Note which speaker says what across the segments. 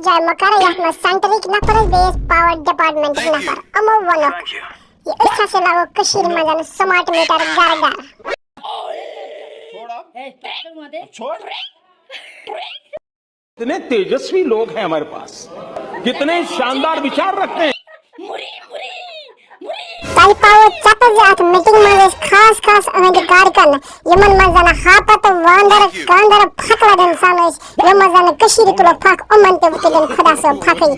Speaker 1: जय मकर यह सेंट्रिक नफर बेस पावर डिपार्टमेंट नफर अमो वनक ये अच्छा से लागो कशीर मजन स्मार्ट मीटर घर घर
Speaker 2: छोड़ कितने तेजस्वी लोग हैं हमारे पास, कितने शानदार विचार रखते हैं।
Speaker 1: ताई पावर चतुर जात मीटिंग में खास खास अधिकार कर यमन मजन हापत वांदर कांदर फकला दिन सामेश यमन कशीर तुलो फक अमन ते दिन खुदा से फकई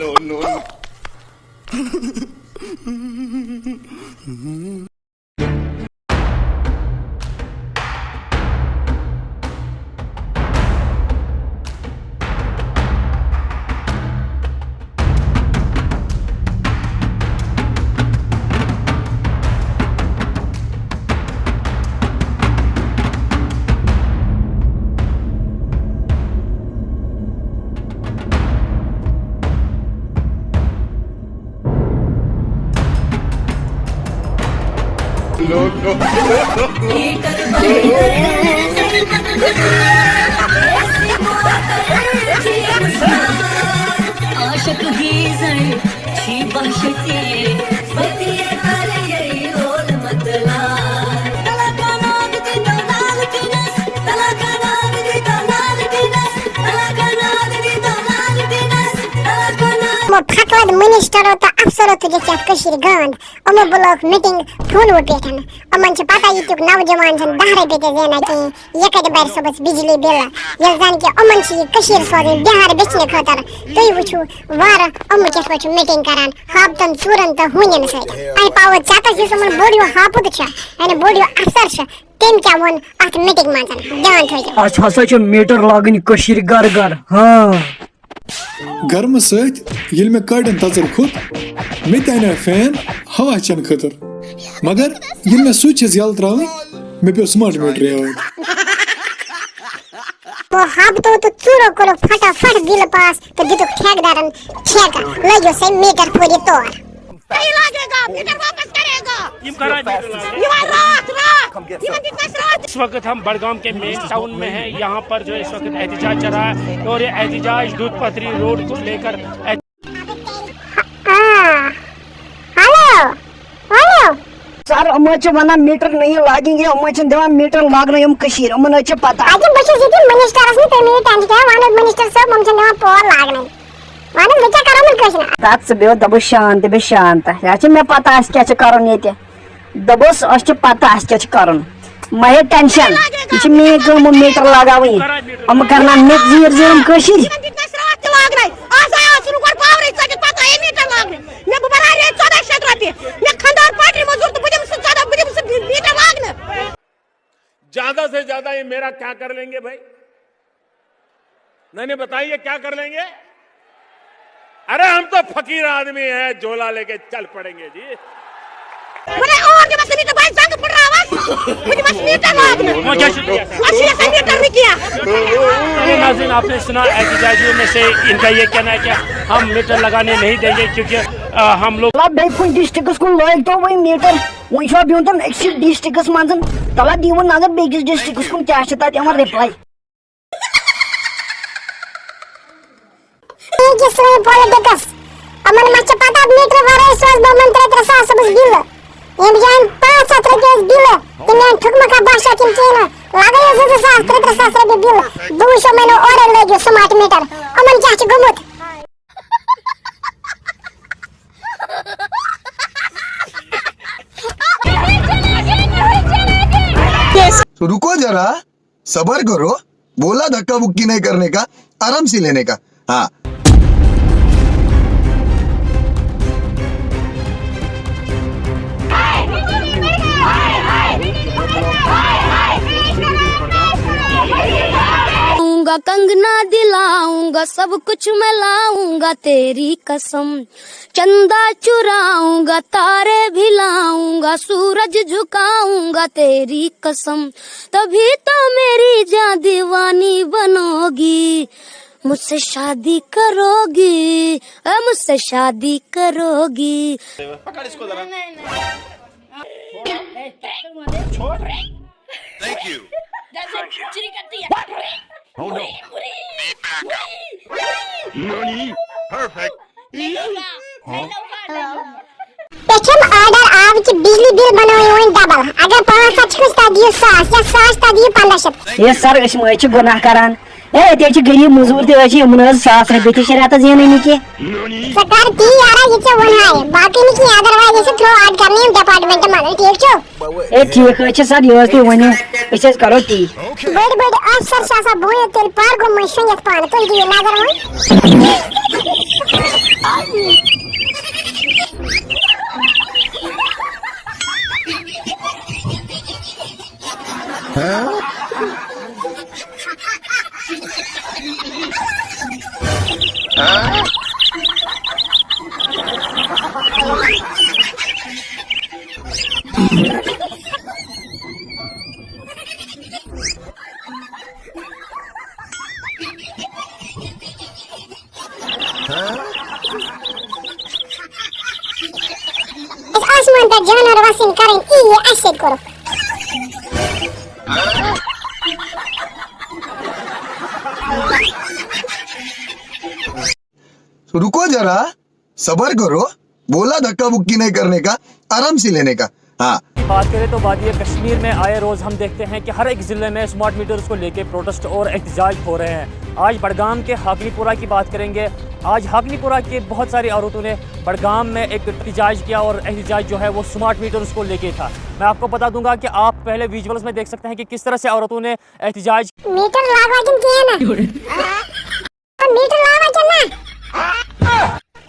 Speaker 3: आशक गीजन छी बहशते पतिये करे यही रोल मतला तला का नाग दी दलाल दिनस तला का नाग दी दलाल दिनस तला का नाग दी दलाल दिनस तला का नाग
Speaker 1: मो फकला मिनिस्टर तो अफसर तो जे कशीर गांड अमो ब्लॉक मीटिंग फोन वो पेटन अमन से पता ये तुक नौजवान जन दहरे बेटे देना कि ये कद बार सबस बिजली बिल ये जान के अमन से कशीर सोदे बिहार बेचने खातर तो ही वछु वार अमो के वछु मीटिंग करान हाब तन सुरन त हुने से आई पावर चाता से समन बोडियो हापुद छ अनि बोडियो अफसर छ टेम क्या वन अट मीटिंग माजन ध्यान थोय
Speaker 4: अच्छा हसा छ मीटर लागन कशीर घर घर हां
Speaker 5: गर्म सत ये में कड़न तजर खुद मे तैना फैन हवा चन खतर मगर ये में स्विच यल त्राव मे पे स्मार्ट मीटर याद
Speaker 1: वो हाब तो चूरो करो फटाफट बिल पास तो दितो ठेकेदारन ठेक लगो से मीटर पूरी तोड़
Speaker 6: नहीं लगेगा मीटर वापस करेगा
Speaker 7: ये रात इस वक्त हम बड़गाम के मेन टाउन में हैं। यहाँ पर जो इस वक्त एहतजाज चल रहा है और ये एहतजाज दूध पथरी रोड को लेकर
Speaker 1: हेलो
Speaker 4: सर अमच वना मीटर नहीं लागेंगे अमच देवा मीटर लागना यम कशीर अमन अच्छे पता
Speaker 1: आज बच्चे जीती मिनिस्टर असली पे मेरी टेंशन क्या वाने मिनिस्टर सब ममसे देवा पोर लागने वाने विचार करो मन क्वेश्चन
Speaker 4: that's बे दब शांत याचे मैं पता है क्या करण येते दबस अच्छे पता है क्या करण मैं टेंशन इच में गम मीटर लगावई हम करना मिक जीर जीरम कशीर
Speaker 6: कितना श्रावत लागने आजा शुरू कर पावर इच्छा के पता है मीटर लागने मैं बरा रे 1400 रुपए मैं खंडार पार्टी मजदूर तो बुझे मुझसे ज्यादा मीटर लागने
Speaker 2: ज्यादा से ज्यादा ये मेरा क्या कर लेंगे भाई? नहीं बताइए क्या कर लेंगे? अरे हम तो फकीर आदमी हैं, झोला लेके चल पड़ेंगे जी।
Speaker 6: मुझे और जो बस मीटर भाई संग पड़ रहा है मुझे बस मीटर लागने
Speaker 7: मुझे शुक्रिया
Speaker 6: असली से मीटर नहीं किया।
Speaker 7: नाज़रीन आपने सुना एहतजाजियों में से इनका ये कहना है कि हम मीटर लगाने नहीं देंगे क्योंकि हम लोग
Speaker 4: बेकुन डिस्ट्रिक्ट को लायक तो वही मीटर वही सब बियोंतन एक्सिट डिस्ट्रिक्ट मंजन तला दीवन नजर बेगिस डिस्ट्रिक्ट को क्या छता हमर रिप्लाई
Speaker 1: ये समय पॉलिटिक्स अमन मच पता मीटर वाले सोच मंत्र त्रसा सब बिल ये जान 5 रुपए बिल तिने ठुकमा का भाषा किन चेना लागे ये शास्त्र त्रसा सब बिल 200 महीने और ले जो स्मार्ट मीटर अमन क्या छ गमुत
Speaker 8: तो रुको जरा, सबर करो, बोला धक्का बुक्की नहीं करने का, आराम से लेने का। हाँ
Speaker 3: कंगना दिलाऊंगा सब कुछ मैं लाऊंगा तेरी कसम चंदा चुराऊंगा तारे भी लाऊंगा सूरज झुकाऊंगा तेरी कसम तभी तो मेरी जान दीवानी बनोगी मुझसे शादी करोगी मुझसे शादी करोगी।
Speaker 2: पकड़ इसको जरा। छोड़।
Speaker 9: Thank you.
Speaker 2: Oh no.
Speaker 1: पेचम ऑर्डर आव कि बिजली बिल बनाओ डबल अगर 500 खस्ता दियो 100 या 100 ता दियो 1500
Speaker 4: ये सर अस मै छ गुनाह करान ए ते छ गरीब मजदूर ते छ यमन 100 रुपए ते शरात जेन के
Speaker 1: सरकार ती यारा ये छ वन है बाकी नहीं की अदरवाइज इसे थ्रो आउट करनी डिपार्टमेंट में ठीक छ
Speaker 4: ए ठीक छ सर यो ते वने इसे करो ती
Speaker 1: बड़ बड़ अफसर शासा बोए तेल पार गो मशीन यत पान तो दी नजर हो आसमान पर जानवर वासिन करें ये ऐसे करो
Speaker 8: रुको जरा, सबर करो, बोला धक्का बुक्की नहीं करने का, आराम से लेने का। हाँ,
Speaker 9: बात करें तो वादी कश्मीर में आए रोज़ हम देखते हैं कि हर एक ज़िले में स्मार्ट मीटर्स को लेके प्रोटेस्ट और एहतजाज हो रहे हैं। आज बड़गाम के हाकनीपुरा की बात करेंगे। आज हाकनीपुरा के बहुत सारी औरतों ने बड़गाम में एक एहतजाज किया और एहतजाज जो है वो स्मार्ट मीटर्स को लेके था। मैं आपको बता दूंगा कि आप पहले विजुअल्स में देख सकते हैं कि किस तरह से औरतों ने एहतजाज
Speaker 1: मीटर लागवा किया ना मीटर लागवा चलना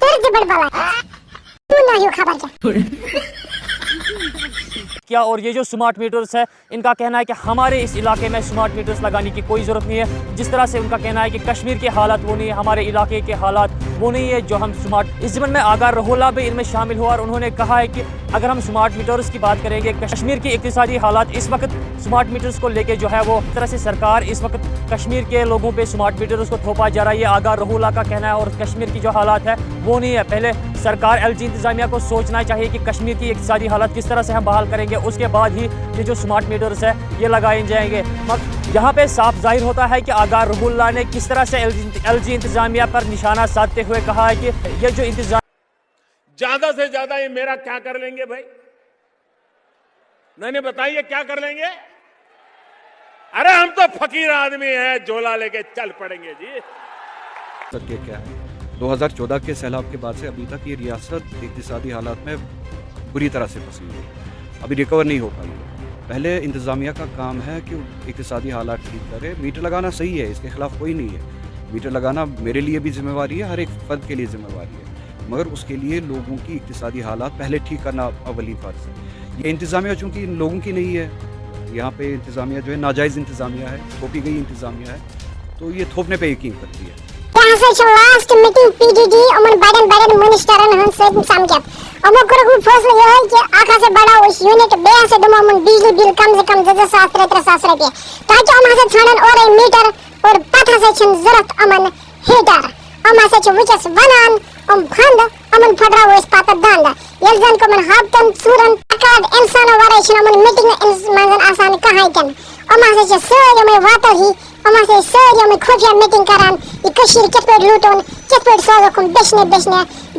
Speaker 1: तेरे जबड़ बाला तू नहीं हो खबर
Speaker 9: किया। और ये जो स्मार्ट मीटर्स है, इनका कहना है कि हमारे इस इलाके में स्मार्ट मीटर्स लगाने की कोई ज़रूरत नहीं है। जिस तरह से उनका कहना है कि कश्मीर के हालात वो नहीं है, हमारे इलाके के हालात वो नहीं है जो हम स्मार्ट। इस ज़मन में आगार रहोला भी इनमें शामिल हुआ और उन्होंने कहा है कि अगर हम स्मार्ट मीटर्स की बात करेंगे, कश्मीर की इक़्तिसादी हालात इस वक्त स्मार्ट मीटर्स को लेके जो है वो इस तरह से सरकार इस वक्त कश्मीर के लोगों पे स्मार्ट मीटर्स को थोपा जा रहा है, ये आगार रहोला का कहना है। और कश्मीर की जो हालात है वो नहीं है। पहले सरकार LG इंतज़ामिया को सोचना चाहिए कि कश्मीर की इक़्तिसादी हालात किस तरह से हम बहाल करेंगे, उसके बाद ही ये जो स्मार्ट मीटर्स है ये लगाए जाएंगे। यहाँ पे साफ जाहिर होता है कि आगार रहोला ने किस तरह से LG इंतज़ामिया पर निशाना साधते हुए कहा है कि ये जो इंतजाम
Speaker 2: ज्यादा से ज्यादा ये मेरा क्या कर लेंगे भाई? नहीं बताइए क्या कर लेंगे? अरे हम तो फकीर आदमी हैं, झोला लेके चल पड़ेंगे जी।
Speaker 10: सत्य क्या है, 2014 के सैलाब के बाद से अभी तक ये रियासत इक़्तिसादी हालात में बुरी तरह से फंसी हुई है, अभी रिकवर नहीं हो पाई है। पहले इंतज़ामिया का काम है कि इक़्तिसादी हालात ठीक करे। मीटर लगाना सही है, इसके खिलाफ कोई नहीं है। मीटर लगाना मेरे लिए भी जिम्मेवारी है, हर एक फ़र्द के लिए जिम्मेवारी है, मगर उसके लिए लोगों की इक़्तिसादी हालात पहले ठीक करना अव्वली फ़र्ज़ है। ये इंतज़ामिया चूँकि इन लोगों की नहीं है, यहाँ पे इंतज़ामिया जो है नाजायज़ इंतज़ामिया है, थोपी गई इंतज़ामिया है, तो ये थोपने पे यकीन करती है।
Speaker 1: लास्ट मीटिंग PDD अमन बड़न मिनिस्टरन हन से समझत अमो करगु फैसला ये है कि आखा से बड़ा उस यूनिट बे से दम बिजली बिल कम से कम 2,000-3,000 रुपए ताकि हम से छानन और मीटर और पता से छन जरूरत अमन हीटर हम से छ विचस बनान फंड अमन फडरा उस पाता दांड यलजन को मन हातन सूरन अकाद इंसान वारेशन अमन मीटिंग मंजन आसान कहायतन हम से छ सर में वातो ही हम से सर में खुफिया मीटिंग करान ये कशीर कितपेट लूटोन कितपेट सोजकुम बेशने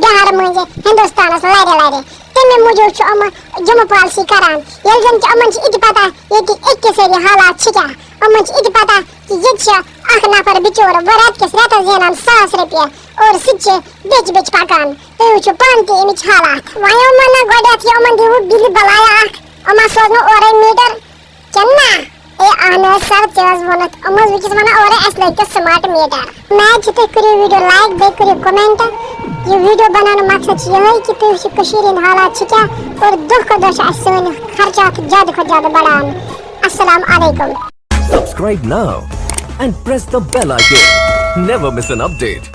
Speaker 1: बिहार मंजे हिंदुस्तान से लारे तमे मुझे हम जमा पॉलिसी करान यलजन के अमन इति पता ये कि 21 से हालात छिका अमन इति पता कि ये आखना पर बिचोर वरात के रहता जेनान 100 रुपया और सिचे बेच पकान तो जो पांती इमिच हालात वायो मना गोडा थी अमन दी बिल बलाया अमा सोनो और मीटर चन्ना ए आनो सर तेज बनत अमज विच मना और असले के स्मार्ट मीटर मैं जते करी वीडियो लाइक दे करी कमेंट ये वीडियो बनाने मकसद ये है कि तू कशीर हालात छिका और दुख का दश आसन खर्चा ज्यादा बढ़ान। अस्सलाम वालेकुम।
Speaker 11: Subscribe now and press the bell icon. Never miss an update.